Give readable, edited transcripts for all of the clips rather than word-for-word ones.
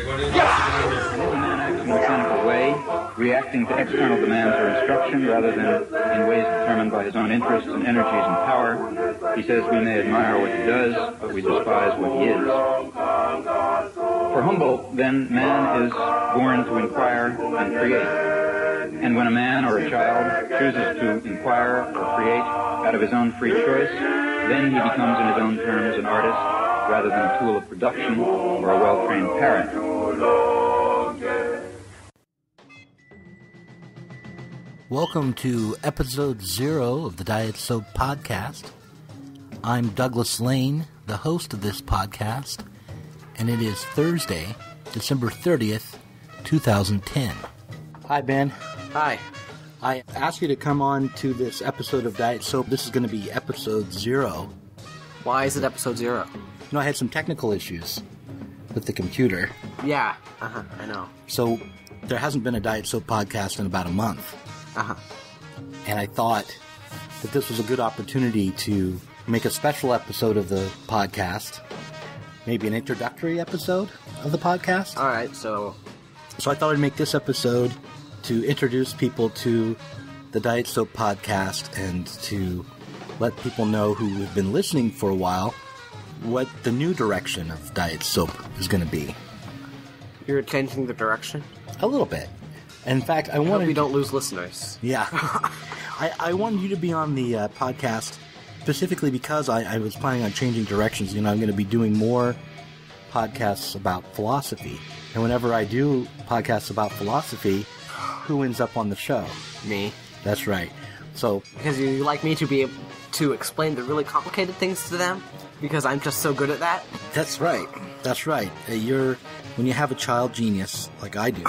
man acts in a mechanical way, reacting to external demands or instruction rather than in ways determined by his own interests and energies and power. He says we may admire what he does, but we despise what he is. For Humboldt, then, man is born to inquire and create. And when a man or a child chooses to inquire or create out of his own free choice, then he becomes in his own terms an artist rather than a tool of production or a well-trained parent. Welcome to episode 0 of the Diet Soap Podcast. I'm Douglas Lane, the host of this podcast, and it is Thursday, December 30th, 2010. Hi, Ben. Hi. I asked you to come on to this episode of Diet Soap. This is going to be episode 0. Why is it episode 0? You know, I had some technical issues with the computer. Yeah, I know. So there hasn't been a Diet Soap podcast in about a month. And I thought that this was a good opportunity to make a special episode of the podcast. Maybe an introductory episode of the podcast. All right, so I thought I'd make this episode to introduce people to the Diet Soap podcast and to let people know who have been listening for a while what the new direction of Diet Soap is going to be. You're changing the direction? A little bit. In fact, I wanted... hope we don't lose listeners. Yeah. I wanted you to be on the podcast specifically because I was planning on changing directions. You know, I'm going to be doing more podcasts about philosophy. And whenever I do podcasts about philosophy, who ends up on the show? Me. That's right. So because you like me to be able to explain the really complicated things to them? Because I'm just so good at that? That's right. That's right. When you have a child genius, like I do,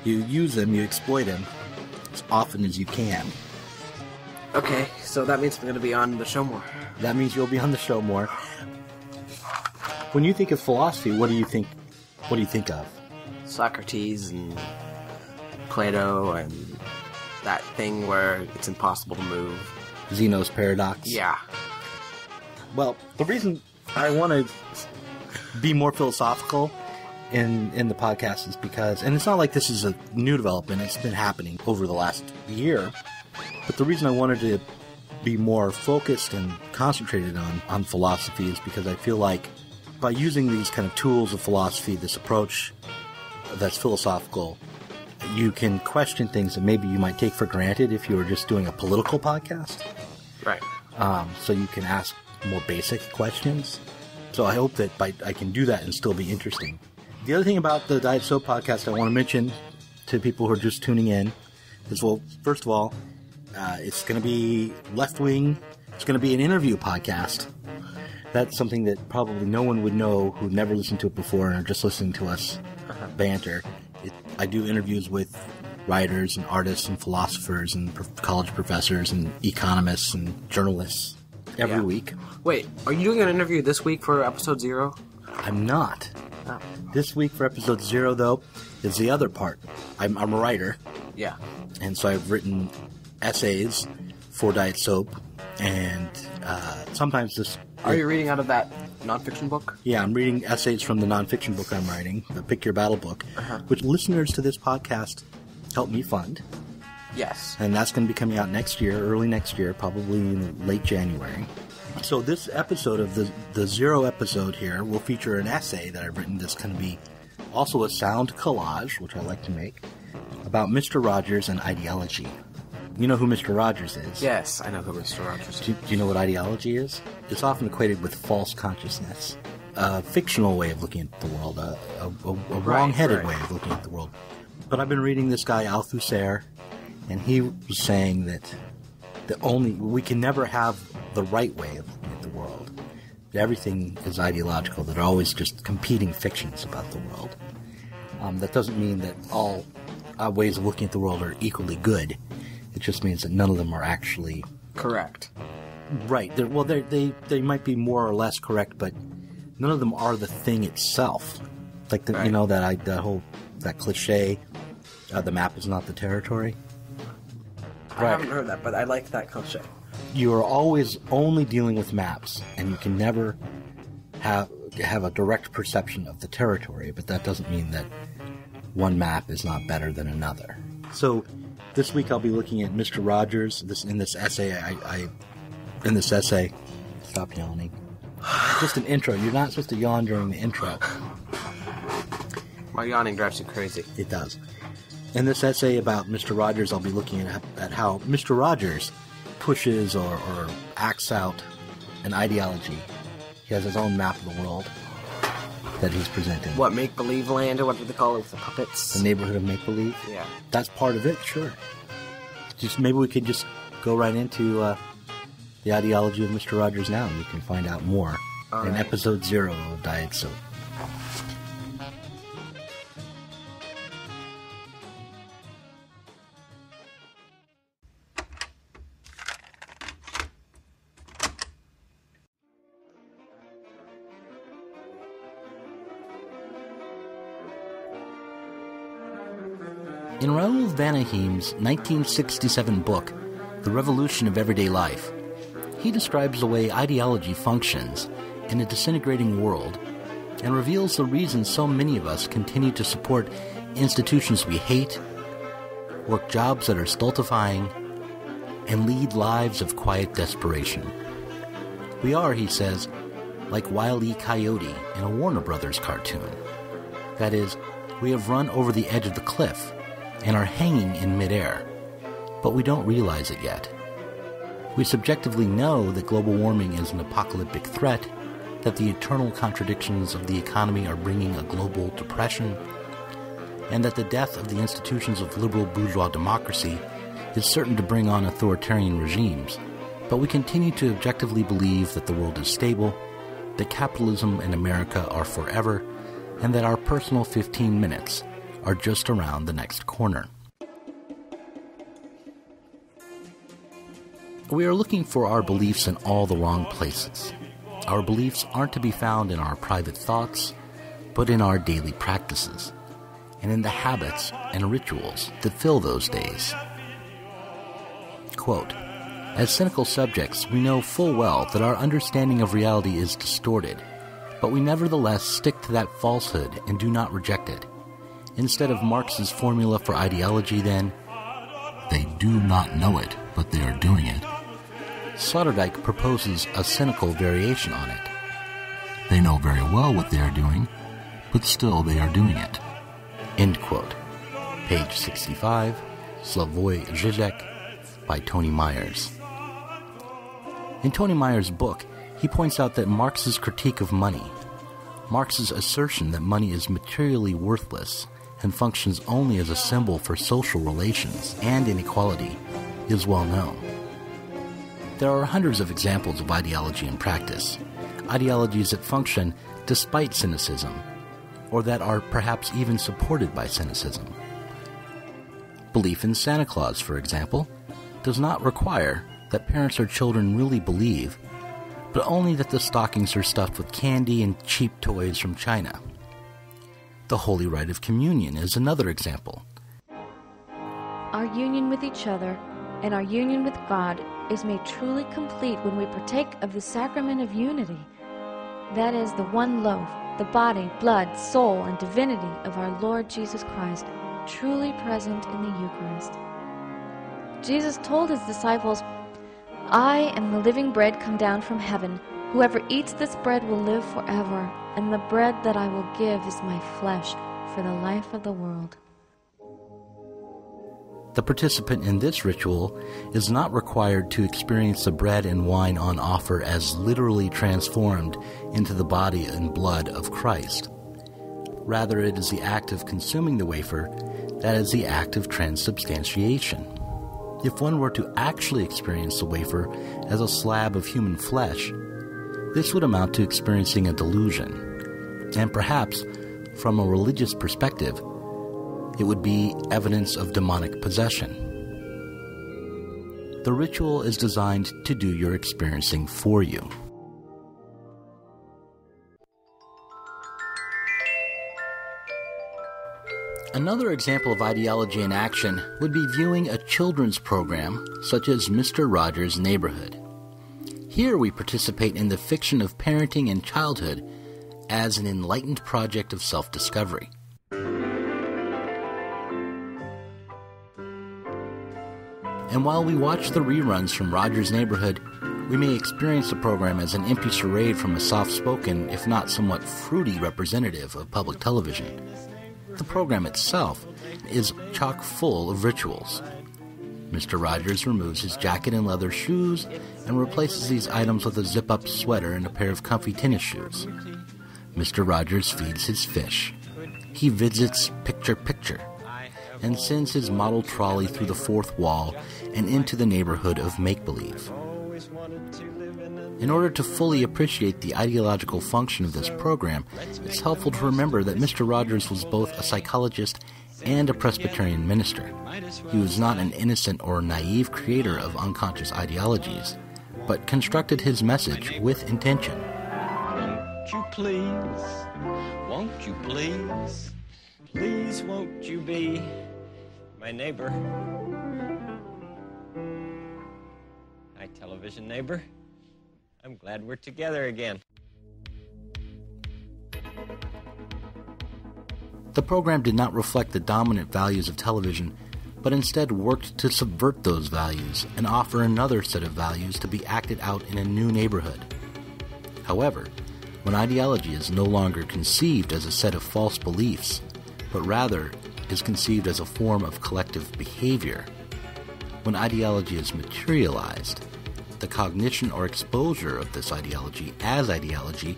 you use him, you exploit him as often as you can. Okay, so that means I'm going to be on the show more. That means you'll be on the show more. When you think of philosophy, what do you think of? Socrates and Plato and that thing where it's impossible to move. Zeno's paradox? Yeah. Well, the reason I want to be more philosophical in the podcast is because, and it's not like this is a new development, it's been happening over the last year, but the reason I wanted to be more focused and concentrated on philosophy is because I feel like by using these kind of tools of philosophy, this approach that's philosophical, you can question things that maybe you might take for granted if you were just doing a political podcast. Right. So you can ask more basic questions. So I hope that I can do that and still be interesting. The other thing about the Diet Soap podcast I want to mention to people who are just tuning in is, well, first of all, it's going to be left-wing. It's going to be an interview podcast. That's something that probably no one would know who'd never listened to it before and are just listening to us banter. I do interviews with writers and artists and philosophers and college professors and economists and journalists every week. Wait, are you doing an interview this week for episode 0? I'm not. Oh. This week for episode 0, though, is the other part. I'm a writer. Yeah. And so I've written essays for Diet Soap, and sometimes this... Are you reading out of that nonfiction book? Yeah, I'm reading essays from the nonfiction book I'm writing, the Pick Your Battle book, which listeners to this podcast help me fund. Yes. And that's going to be coming out next year, early next year, probably in late January. So this episode of the 0 episode here will feature an essay that I've written that's going to be also a sound collage, which I like to make, about Mr. Rogers and ideology. You know who Mr. Rogers is? Yes, I know who Mr. Rogers is. Do you know what ideology is? It's often equated with false consciousness. A fictional way of looking at the world, a wrong-headed way of looking at the world. But I've been reading this guy, Althusser, and he was saying that we can never have the right way of looking at the world. Everything is ideological. There are always just competing fictions about the world. That doesn't mean that all ways of looking at the world are equally good. It just means that none of them are actually correct. Right. They might be more or less correct, but none of them are the thing itself. Like that cliche, the map is not the territory. I haven't heard that, but I like that cliche. You are always only dealing with maps, and you can never have a direct perception of the territory, but that doesn't mean that one map is not better than another. So this week I'll be looking at Mr. Rogers. In this essay, stop yawning. Just an intro. You're not supposed to yawn during the intro. My yawning drives you crazy. It does. In this essay about Mr. Rogers, I'll be looking at how Mr. Rogers pushes or acts out an ideology. He has his own map of the world that he's presenting. What, make-believe land, or what do they call it with the puppets? The neighborhood of make-believe? Yeah. That's part of it, sure. Just maybe we could just go right into the ideology of Mr. Rogers now, and you can find out more in episode 0 of Diet Soap. In Raoul Vanahim's 1967 book, The Revolution of Everyday Life, he describes the way ideology functions in a disintegrating world and reveals the reasons so many of us continue to support institutions we hate, work jobs that are stultifying, and lead lives of quiet desperation. We are, he says, like Wile E. Coyote in a Warner Brothers cartoon. That is, we have run over the edge of the cliff and are hanging in midair, but we don't realize it yet. We subjectively know that global warming is an apocalyptic threat, that the eternal contradictions of the economy are bringing a global depression, and that the death of the institutions of liberal bourgeois democracy is certain to bring on authoritarian regimes, but we continue to objectively believe that the world is stable, that capitalism and America are forever, and that our personal 15 minutes are just around the next corner. We are looking for our beliefs in all the wrong places. Our beliefs aren't to be found in our private thoughts, but in our daily practices, and in the habits and rituals that fill those days. Quote, as cynical subjects, we know full well that our understanding of reality is distorted, but we nevertheless stick to that falsehood and do not reject it. Instead of Marx's formula for ideology, then, they do not know it, but they are doing it, Sloterdijk proposes a cynical variation on it. They know very well what they are doing, but still they are doing it. End quote. Page 65, Slavoj Žižek, by Tony Myers. In Tony Myers' book, he points out that Marx's critique of money, Marx's assertion that money is materially worthless and functions only as a symbol for social relations and inequality, is well known. There are hundreds of examples of ideology in practice, ideologies that function despite cynicism, or that are perhaps even supported by cynicism. Belief in Santa Claus, for example, does not require that parents or children really believe, but only that the stockings are stuffed with candy and cheap toys from China. The Holy Rite of Communion is another example. Our union with each other and our union with God is made truly complete when we partake of the sacrament of unity. That is the one loaf, the body, blood, soul, and divinity of our Lord Jesus Christ, truly present in the Eucharist. Jesus told his disciples, I am the living bread come down from heaven. Whoever eats this bread will live forever, and the bread that I will give is my flesh for the life of the world. The participant in this ritual is not required to experience the bread and wine on offer as literally transformed into the body and blood of Christ. Rather, it is the act of consuming the wafer that is the act of transubstantiation. If one were to actually experience the wafer as a slab of human flesh, this would amount to experiencing a delusion, and perhaps, from a religious perspective, it would be evidence of demonic possession. The ritual is designed to do your experiencing for you. Another example of ideology in action would be viewing a children's program such as Mr. Rogers' Neighborhood. Here we participate in the fiction of parenting and childhood as an enlightened project of self-discovery. And while we watch the reruns from Rogers' Neighborhood, we may experience the program as an empty charade from a soft-spoken, if not somewhat fruity representative of public television. The program itself is chock full of rituals. Mr. Rogers removes his jacket and leather shoes and replaces these items with a zip-up sweater and a pair of comfy tennis shoes. Mr. Rogers feeds his fish. He visits picture-picture and sends his model trolley through the fourth wall and into the neighborhood of make-believe. In order to fully appreciate the ideological function of this program, it's helpful to remember that Mr. Rogers was both a psychologist and a Presbyterian minister. He was not an innocent or naive creator of unconscious ideologies, but constructed his message with intention. Won't you please won't you be my neighbor? Hi, television neighbor. I'm glad we're together again. The program did not reflect the dominant values of television, but instead worked to subvert those values and offer another set of values to be acted out in a new neighborhood. However, when ideology is no longer conceived as a set of false beliefs, but rather is conceived as a form of collective behavior, when ideology is materialized, the cognition or exposure of this ideology as ideology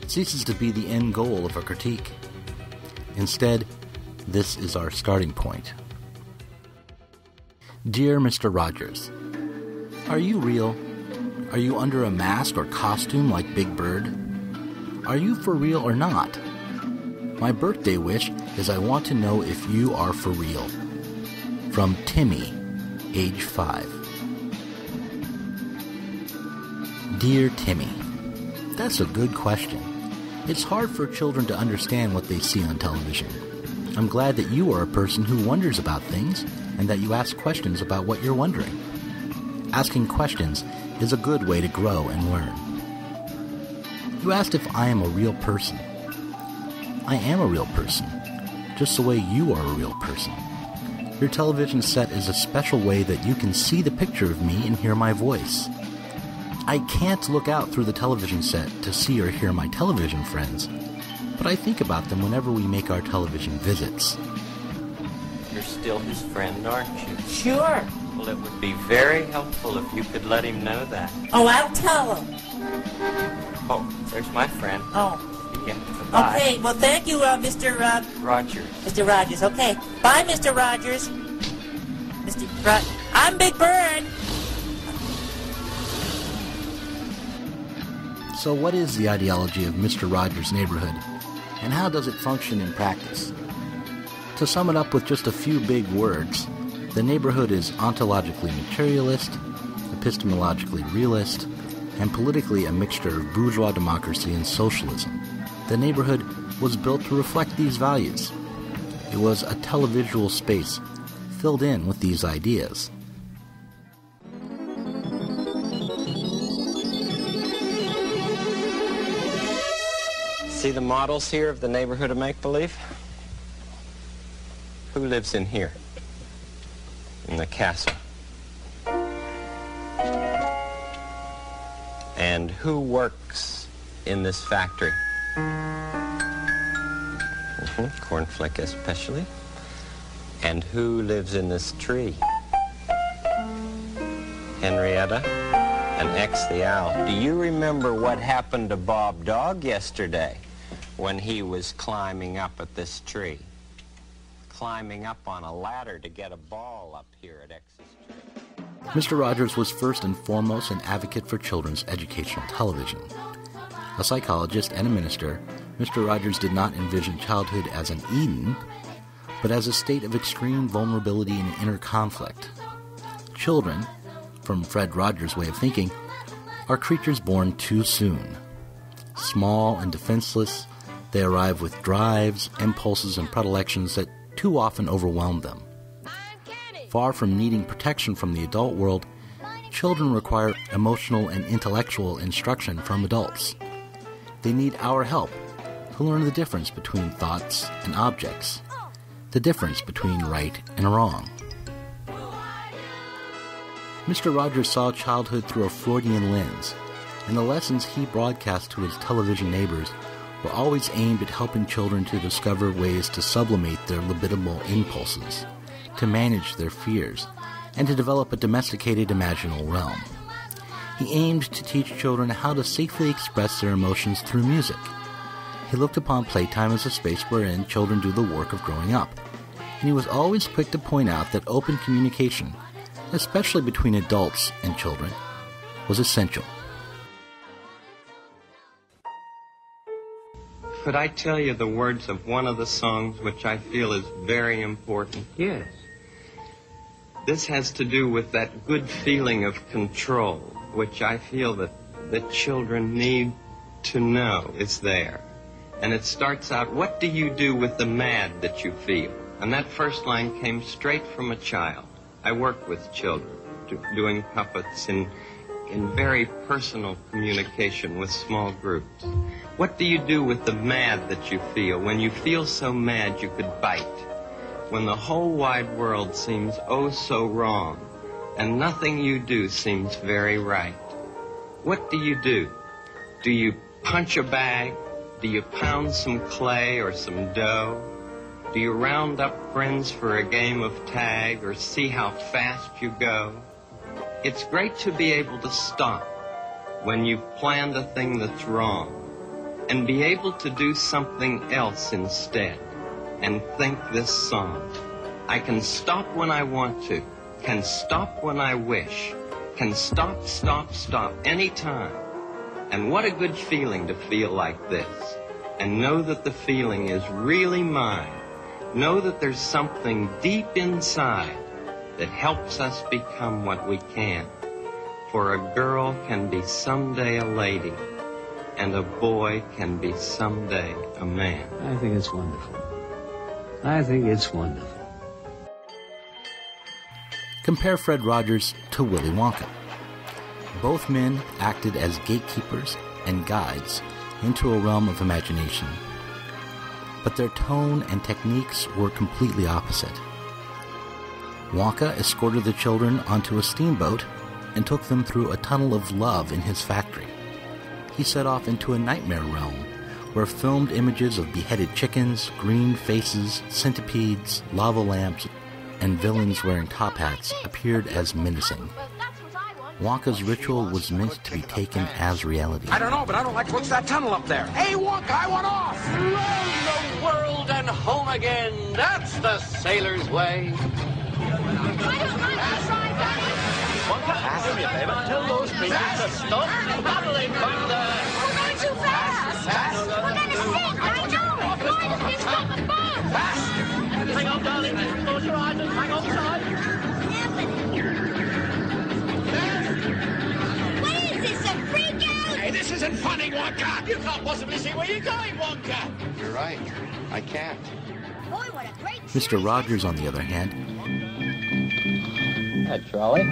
ceases to be the end goal of a critique. Instead, this is our starting point. Dear Mr. Rogers, are you real? Are you under a mask or costume like Big Bird? Are you for real or not? My birthday wish is I want to know if you are for real. From Timmy, age 5. Dear Timmy, that's a good question. It's hard for children to understand what they see on television. I'm glad that you are a person who wonders about things and that you ask questions about what you're wondering. Asking questions is a good way to grow and learn. You asked if I am a real person. I am a real person, just the way you are a real person. Your television set is a special way that you can see the picture of me and hear my voice. I can't look out through the television set to see or hear my television friends, but I think about them whenever we make our television visits. You're still his friend, aren't you? Sure. Well, it would be very helpful if you could let him know that. Oh, I'll tell him. Oh, there's my friend. Oh. Yeah, goodbye. Okay, well, thank you, Mr. Rogers. Mr. Rogers, okay. Bye, Mr. Rogers. I'm Big Bird. So what is the ideology of Mr. Rogers' Neighborhood, and how does it function in practice? To sum it up with just a few big words, the neighborhood is ontologically materialist, epistemologically realist, and politically a mixture of bourgeois democracy and socialism. The neighborhood was built to reflect these values. It was a televisual space filled in with these ideas. See the models here of the neighborhood of make-believe? Who lives in here? In the castle. And who works in this factory? Cornflake especially. And who lives in this tree? Henrietta and X the owl. Do you remember what happened to Bob Dog yesterday when he was climbing up at this tree? Climbing up on a ladder to get a ball up here at X's tree. Mr. Rogers was first and foremost an advocate for children's educational television. A psychologist and a minister, Mr. Rogers did not envision childhood as an Eden, but as a state of extreme vulnerability and inner conflict. Children, from Fred Rogers' way of thinking, are creatures born too soon. Small and defenseless, they arrive with drives, impulses, and predilections that too often overwhelm them. Far from needing protection from the adult world, children require emotional and intellectual instruction from adults. They need our help to learn the difference between thoughts and objects, the difference between right and wrong. Mr. Rogers saw childhood through a Freudian lens, and the lessons he broadcast to his television neighbors were always aimed at helping children to discover ways to sublimate their libidinal impulses, to manage their fears, and to develop a domesticated imaginal realm. He aimed to teach children how to safely express their emotions through music. He looked upon playtime as a space wherein children do the work of growing up, and he was always quick to point out that open communication, especially between adults and children, was essential. Could I tell you the words of one of the songs which I feel is very important? Yes. This has to do with that good feeling of control, which I feel that children need to know is there. And it starts out, what do you do with the mad that you feel? And that first line came straight from a child. I work with children, doing puppets in very personal communication with small groups. What do you do with the mad that you feel? When you feel so mad you could bite. When the whole wide world seems oh so wrong, and nothing you do seems very right. What do you do? Do you punch a bag? Do you pound some clay or some dough? Do you round up friends for a game of tag or see how fast you go? It's great to be able to stop when you've planned a thing that's wrong and be able to do something else instead and think this song. I can stop when I want to, can stop when I wish, can stop anytime. And what a good feeling to feel like this and know that the feeling is really mine. Know that there's something deep inside that helps us become what we can. For a girl can be someday a lady, and a boy can be someday a man. I think it's wonderful. I think it's wonderful. Compare Fred Rogers to Willy Wonka. Both men acted as gatekeepers and guides into a realm of imagination, but their tone and techniques were completely opposite. Wonka escorted the children onto a steamboat and took them through a tunnel of love in his factory. He set off into a nightmare realm where filmed images of beheaded chickens, green faces, centipedes, lava lamps, and villains wearing top hats appeared as menacing. Wonka's ritual was meant to be taken as reality. I don't know, but I don't like what's that tunnel up there. Hey, Wonka, I want off! Round the world and home again. That's the sailor's way. Wonka, do me a favor. Tell those creatures to stop battling thunder. We're going too fast. Fast? We're going to sink. I know. Come on, just stop the boat. Fast! Hang on, darling. Close your eyes and hang on tight. What is this, a freak out? Hey, this isn't funny, Wonka! You can't possibly see where you're going, Wonka. You're right. I can't. Boy, what a great Mr. Rogers, on the other hand... Hi, Charlie.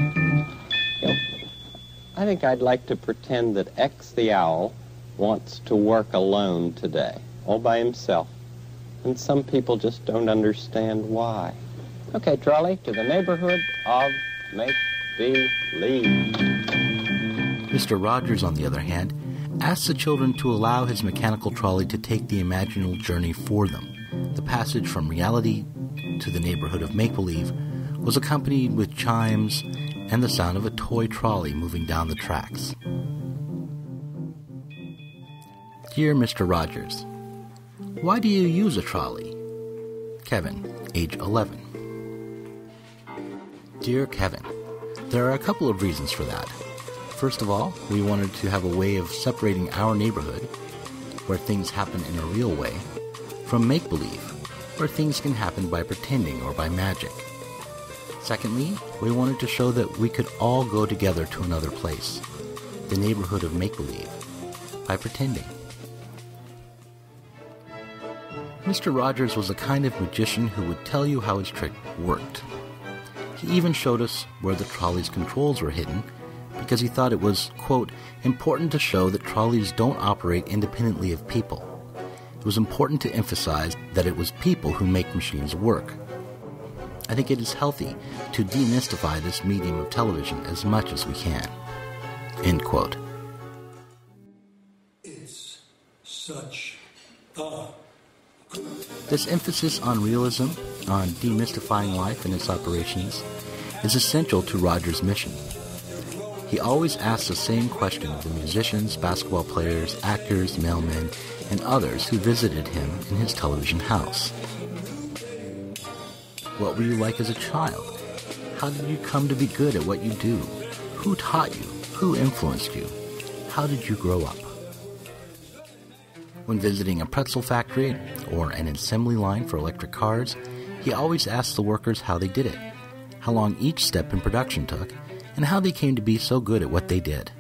I think I'd like to pretend that X the owl wants to work alone today, all by himself. And some people just don't understand why. Okay, Charlie, to the neighborhood of make-believe. Mr. Rogers, on the other hand, asked the children to allow his mechanical trolley to take the imaginal journey for them. The passage from reality to the neighborhood of make-believe was accompanied with chimes and the sound of a toy trolley moving down the tracks. Dear Mr. Rogers, why do you use a trolley? Kevin, age 11. Dear Kevin, there are a couple of reasons for that. First of all, we wanted to have a way of separating our neighborhood, where things happen in a real way, from make-believe, where things can happen by pretending or by magic. Secondly, we wanted to show that we could all go together to another place, the neighborhood of make-believe, by pretending. Mr. Rogers was the kind of magician who would tell you how his trick worked. He even showed us where the trolley's controls were hidden, because he thought it was, quote, important to show that trolleys don't operate independently of people. it was important to emphasize that it was people who make machines work. I think it is healthy to demystify this medium of television as much as we can." End quote. It's such a good... This emphasis on realism, on demystifying life and its operations, is essential to Rogers' mission. He always asks the same question of the musicians, basketball players, actors, mailmen, and others who visited him in his television house. What were you like as a child? How did you come to be good at what you do? Who taught you? Who influenced you? How did you grow up? When visiting a pretzel factory or an assembly line for electric cars, he always asked the workers how they did it, how long each step in production took, and how they came to be so good at what they did.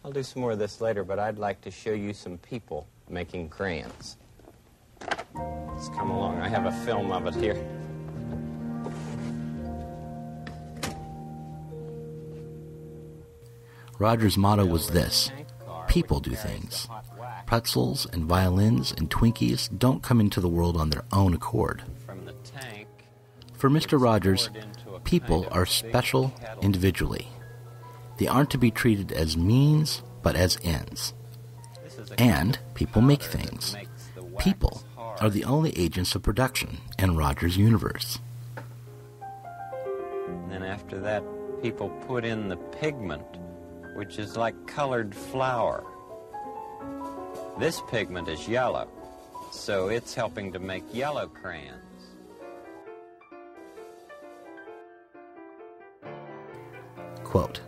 I'll do some more of this later, but I'd like to show you some people making crayons. Let's come along. I have a film of it here. Rogers' motto was this: people do things. Pretzels and violins and Twinkies don't come into the world on their own accord. For Mr. Rogers, people are special individually. They aren't to be treated as means, but as ends. And people make things. People are the only agents of production in Rogers' universe. And then after that, people put in the pigment, which is like colored flour. This pigment is yellow, so it's helping to make yellow crayons. Quote,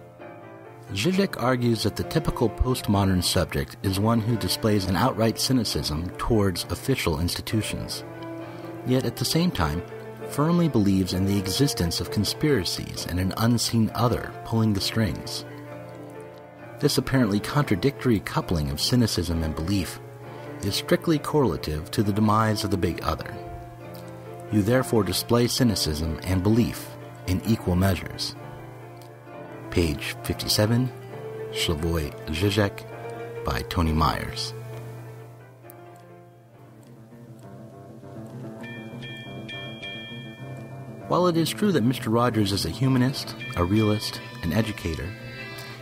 Zizek argues that the typical postmodern subject is one who displays an outright cynicism towards official institutions, yet at the same time firmly believes in the existence of conspiracies and an unseen other pulling the strings. This apparently contradictory coupling of cynicism and belief is strictly correlative to the demise of the big other. You therefore display cynicism and belief in equal measures. Page 57, Slavoj Žižek, by Tony Myers. While it is true that Mr. Rogers is a humanist, a realist, an educator,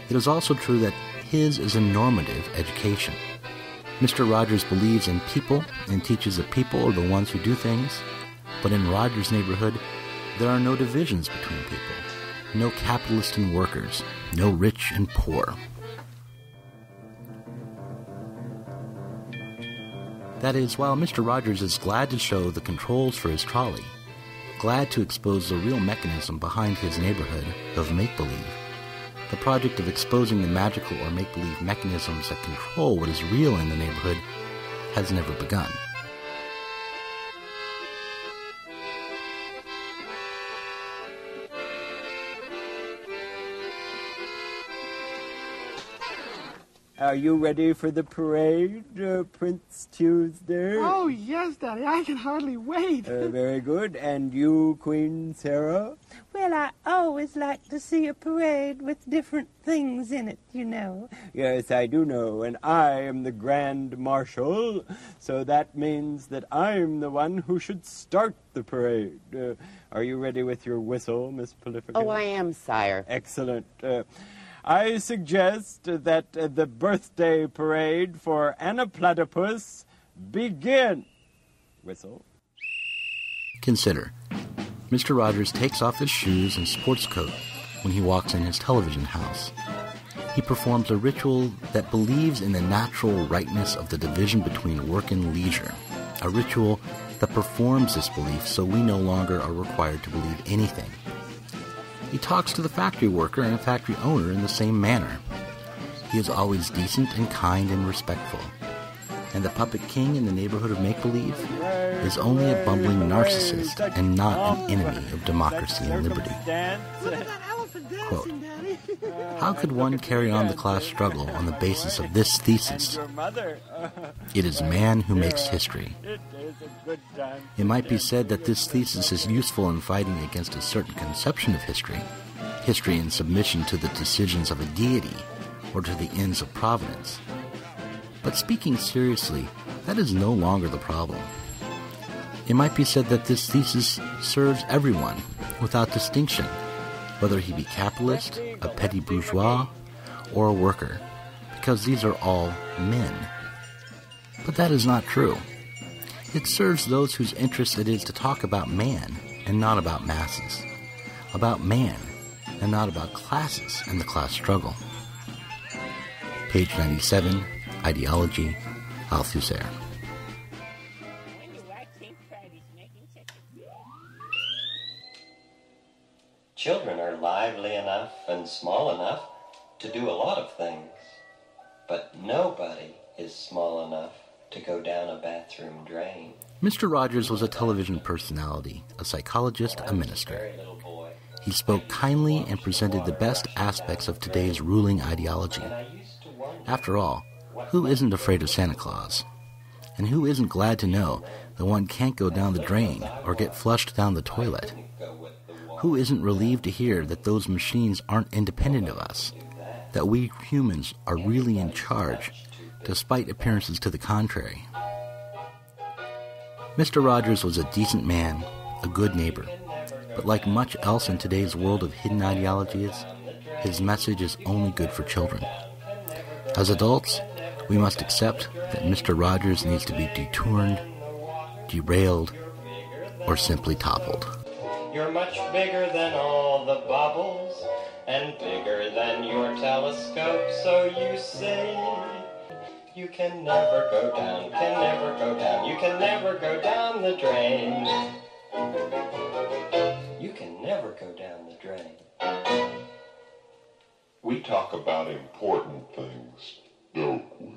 it is also true that his is a normative education. Mr. Rogers believes in people and teaches that people are the ones who do things, but in Rogers' neighborhood, there are no divisions between people. No capitalists and workers, no rich and poor. That is, while Mr. Rogers is glad to show the controls for his trolley, glad to expose the real mechanism behind his neighborhood of make-believe, the project of exposing the magical or make-believe mechanisms that control what is real in the neighborhood has never begun. Are you ready for the parade, Prince Tuesday? Oh, yes, Daddy. I can hardly wait. Very good. And you, Queen Sarah? Well, I always like to see a parade with different things in it, you know. Yes, I do know. And I am the Grand Marshal, so that means that I'm the one who should start the parade. Are you ready with your whistle, Miss Prolifica? Oh, I am, sire. Excellent. I suggest that the birthday parade for Anna Platypus begin. Whistle. Consider, Mr. Rogers takes off his shoes and sports coat when he walks in his television house. He performs a ritual that believes in the natural rightness of the division between work and leisure, a ritual that performs this belief so we no longer are required to believe anything. He talks to the factory worker and factory owner in the same manner. He is always decent and kind and respectful. And the puppet king in the neighborhood of make-believe is only a bumbling narcissist and not an enemy of democracy and liberty. Quote, how could one carry on the class struggle on the basis of this thesis? It is man who makes history. It might be said that this thesis is useful in fighting against a certain conception of history, history in submission to the decisions of a deity or to the ends of providence. But speaking seriously, That is no longer the problem. It might be said that this thesis serves everyone, without distinction, whether he be capitalist, a petty bourgeois, or a worker, because these are all men. But that is not true. It serves those whose interest it is to talk about man and not about masses, about man and not about classes and the class struggle. Page 97, Ideology, Althusser. Children are lively enough and small enough to do a lot of things, but nobody is small enough to go down a bathroom drain. Mr. Rogers was a television personality, a psychologist, a minister. He spoke kindly and presented the best aspects of today's ruling ideology. After all, who isn't afraid of Santa Claus? And who isn't glad to know that one can't go down the drain or get flushed down the toilet? Who isn't relieved to hear that those machines aren't independent of us, that we humans are really in charge, despite appearances to the contrary? Mr. Rogers was a decent man, a good neighbor, but like much else in today's world of hidden ideologies, his message is only good for children. As adults, we must accept that Mr. Rogers needs to be detoured, derailed, or simply toppled. You're much bigger than all the bubbles, and bigger than your telescope, so you say. You can never go down, you can never go down the drain. You can never go down the drain. We talk about important things, don't we?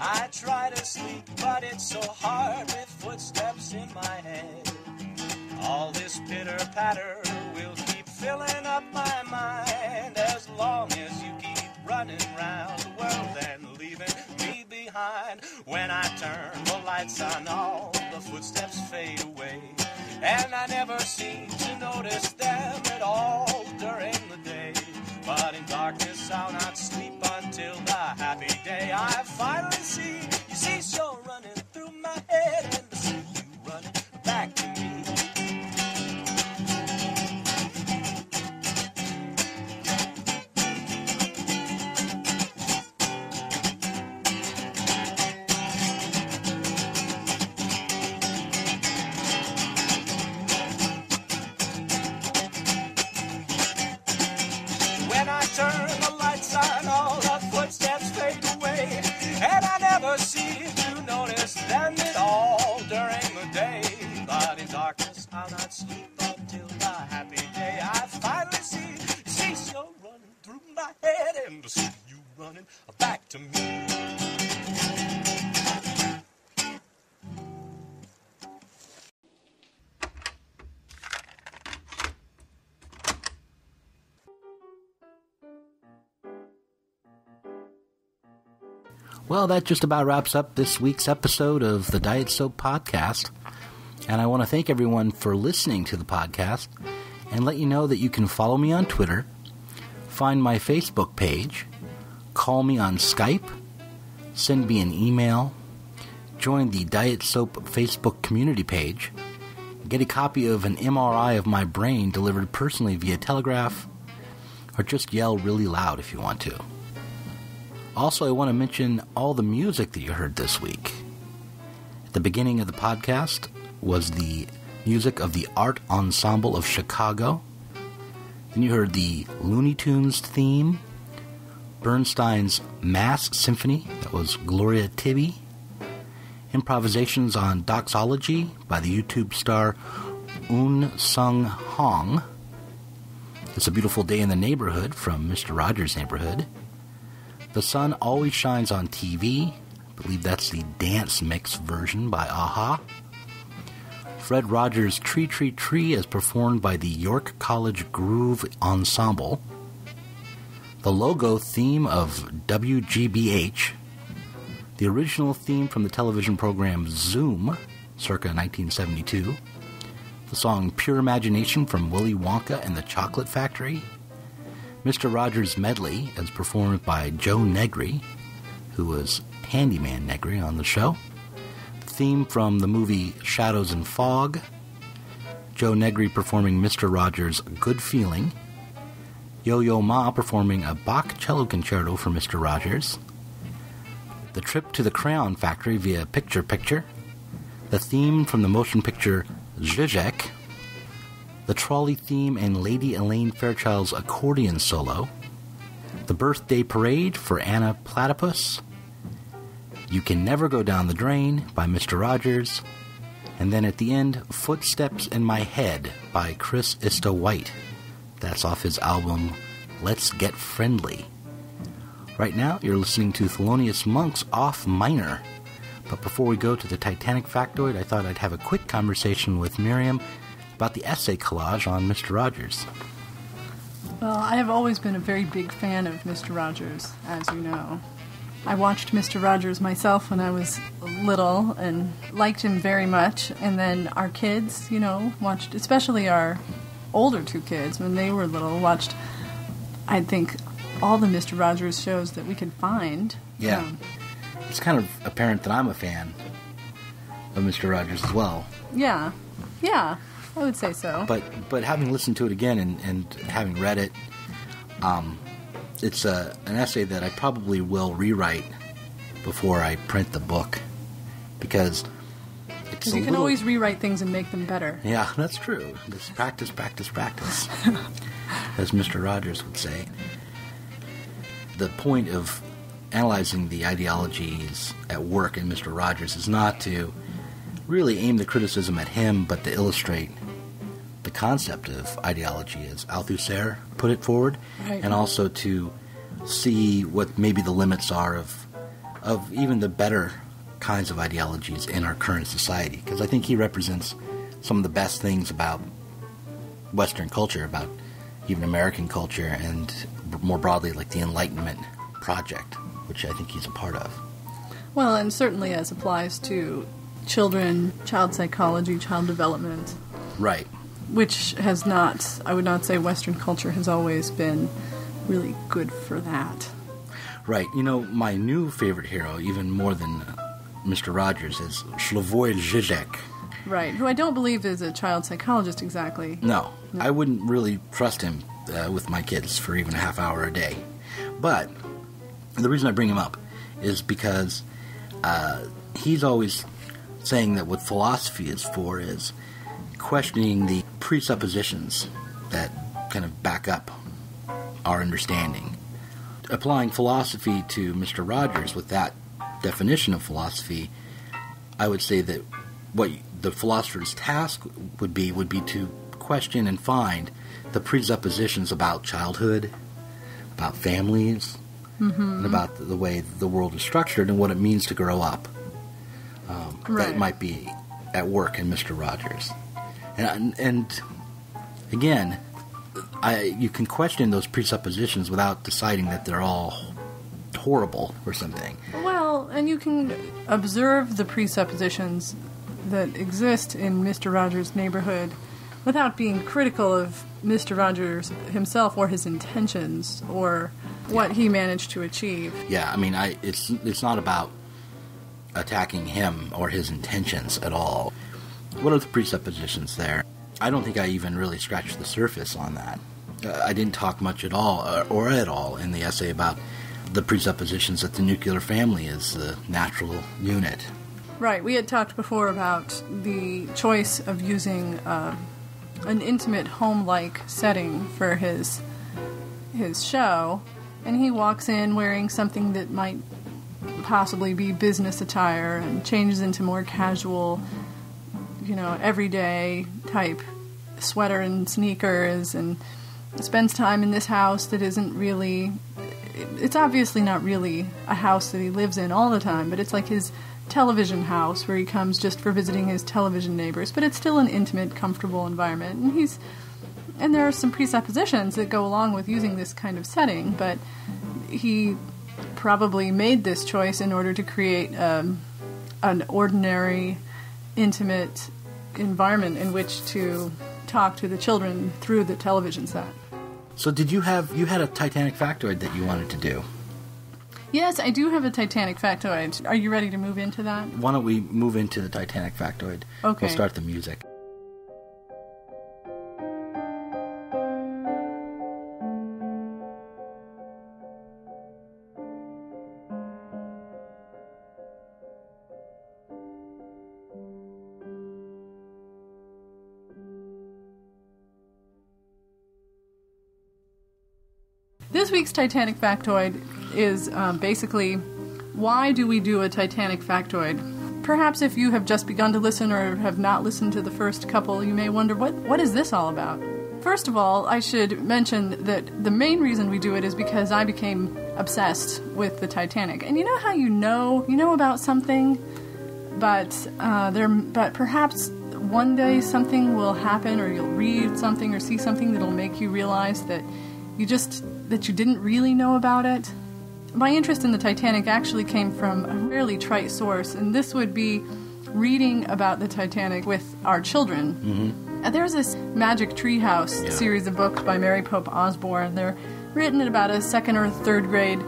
I try to sleep, but it's so hard with footsteps in my head. All this pitter-patter will keep filling up my mind as long as you keep running round the world and leaving me behind. When I turn the lights on, all the footsteps fade away, and I never seem to notice them at all during the day. But in darkness I'll not sleep until the happy day I finally see. You see, so running through my head, and to see you running back to me. When I turn the lights on, all the footsteps fade away, and I never seem to notice them at all during the day. But in darkness I'll not sleep until the happy day I finally see so running through my head, and to see you running back to me. Well, that just about wraps up this week's episode of the Diet Soap Podcast. And I want to thank everyone for listening to the podcast and let you know that you can follow me on Twitter, find my Facebook page, call me on Skype, send me an email, join the Diet Soap Facebook community page, get a copy of an MRI of my brain delivered personally via telegraph, or just yell really loud if you want to. Also, I want to mention all the music that you heard this week. At the beginning of the podcast was the music of the Art Ensemble of Chicago. Then you heard the Looney Tunes theme, Bernstein's Mass Symphony, that was Gloria Tibby, improvisations on Doxology by the YouTube star Un Sung Hong, It's a Beautiful Day in the Neighborhood from Mr. Rogers' Neighborhood, The Sun Always Shines on TV I believe that's the dance mix version by Aha. Fred Rogers' Tree, Tree, Tree as performed by the York College Groove Ensemble. The logo theme of WGBH. The original theme from the television program Zoom, circa 1972. The song Pure Imagination from Willy Wonka and the Chocolate Factory. Mr. Rogers' Medley as performed by Joe Negri, who was Handyman Negri on the show. The theme from the movie Shadows and Fog. Joe Negri performing Mr. Rogers' Good Feeling. Yo-Yo Ma performing a Bach cello concerto for Mr. Rogers. The Trip to the Crayon Factory via Picture Picture. The theme from the motion picture Zizek. The trolley theme and Lady Elaine Fairchild's accordion solo. The Birthday Parade for Anna Platypus. You Can Never Go Down the Drain by Mr. Rogers. And then at the end, Footsteps in My Head by Chris Ista White. That's off his album Let's Get Friendly. Right now, you're listening to Thelonious Monk's Off Minor. But before we go to the Titanic factoid, I thought I'd have a quick conversation with Miriam about the essay collage on Mr. Rogers. Well, I have always been a very big fan of Mr. Rogers, as you know. I watched Mr. Rogers myself when I was little and liked him very much. And then our kids, watched, especially our older two kids, when they were little, watched, I think, all the Mr. Rogers shows that we could find. Yeah. It's kind of apparent that I'm a fan of Mr. Rogers as well. Yeah, I would say so. But having listened to it again and having read it, it's an essay that I probably will rewrite before I print the book, because you can always rewrite things and make them better. Yeah, that's true. Just practice, practice, practice, as Mr. Rogers would say. The point of analyzing the ideologies at work in Mr. Rogers is not to really aim the criticism at him, but to illustrate the concept of ideology, as Althusser put it forward, right. And also to see what maybe the limits are of even the better kinds of ideologies in our current society, because I think he represents some of the best things about Western culture, about even American culture, and more broadly like the Enlightenment project, which I think he's a part of. Well, and certainly as applies to children, child psychology, child development. Right. Which has not, I would not say Western culture has always been really good for that. Right. My new favorite hero, even more than Mr. Rogers, is Slavoj Žižek. Right, who I don't believe is a child psychologist exactly. No. I wouldn't really trust him with my kids for even a half hour a day. But the reason I bring him up is because he's always saying that what philosophy is for is questioning the presuppositions that kind of back up our understanding. Applying philosophy to Mr. Rogers with that definition of philosophy, I would say that what the philosopher's task would be to question and find the presuppositions about childhood, about families, and about the way the world is structured and what it means to grow up. Right. That might be at work in Mr. Rogers. And again, you can question those presuppositions without deciding that they're all horrible or something. Well, and you can observe the presuppositions that exist in Mr. Rogers' neighborhood without being critical of Mr. Rogers himself or his intentions or what he managed to achieve. Yeah, I mean, it's not about attacking him or his intentions at all. What are the presuppositions there? I don't think I even really scratched the surface on that. I didn't talk much at all, or at all, in the essay about the presuppositions that the nuclear family is the natural unit. Right. We had talked before about the choice of using an intimate home-like setting for his show, and he walks in wearing something that might possibly be business attire and changes into more casual, everyday type sweater and sneakers, and spends time in this house that isn't really it's obviously not really a house that he lives in all the time, but it's like his television house where he comes just for visiting his television neighbors, but it's still an intimate, comfortable environment. And there are some presuppositions that go along with using this kind of setting, but he probably made this choice in order to create an ordinary, intimate environment in which to talk to the children through the television set. So you had a Titanic factoid that you wanted to do? Yes, I do have a Titanic factoid. Are you ready to move into that? Why don't we move into the Titanic factoid? Okay. We'll start the music. This week's Titanic factoid is basically, why do we do a Titanic factoid? Perhaps if you have just begun to listen or have not listened to the first couple, you may wonder, what is this all about? First of all, I should mention that the main reason we do it is because I became obsessed with the Titanic. And you know how you know about something, but perhaps one day something will happen, or you'll read something or see something that'll make you realize that you didn't really know about it. My interest in the Titanic actually came from a fairly trite source, and this would be reading about the Titanic with our children. Mm-hmm. There's this Magic Treehouse series of books by Mary Pope Osborne. They're written at about a second or third grade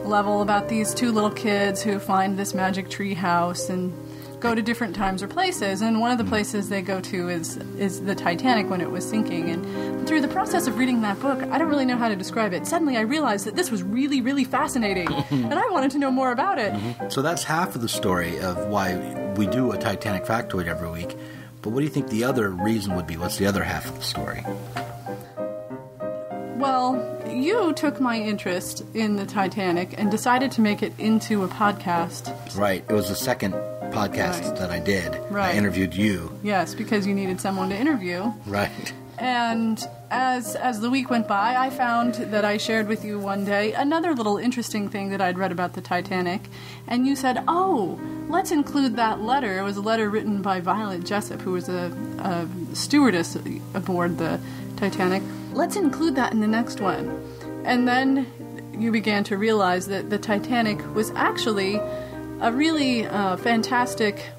level about these two little kids who find this magic tree house and go to different times or places, and one of the places they go to is the Titanic when it was sinking. And through the process of reading that book, I don't really know how to describe it. Suddenly I realized that this was really, really fascinating, and I wanted to know more about it. Mm-hmm. So that's half of the story of why we do a Titanic factoid every week. But what do you think the other reason would be? What's the other half of the story? Well, you took my interest in the Titanic and decided to make it into a podcast. Right. It was the second podcast that I did. Right. I interviewed you. Yes, because you needed someone to interview. Right. And as the week went by, I found that I shared with you one day another little interesting thing that I'd read about the Titanic. And you said, oh, let's include that letter. It was a letter written by Violet Jessup, who was a stewardess aboard the Titanic. Let's include that in the next one. And then you began to realize that the Titanic was actually a really fantastic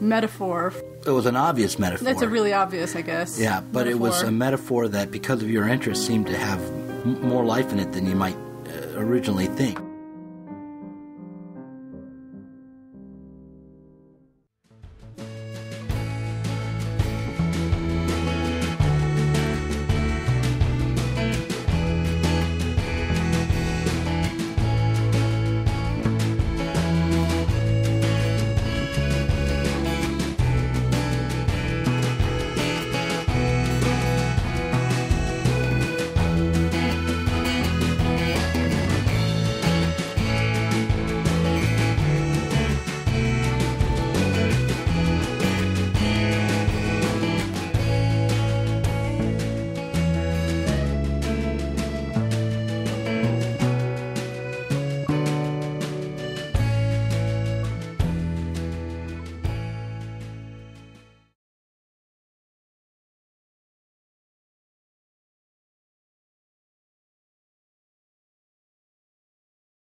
metaphor. It was an obvious metaphor. That's a really obvious, I guess. Yeah, but metaphor. It was a metaphor that, because of your interest, seemed to have more life in it than you might originally think.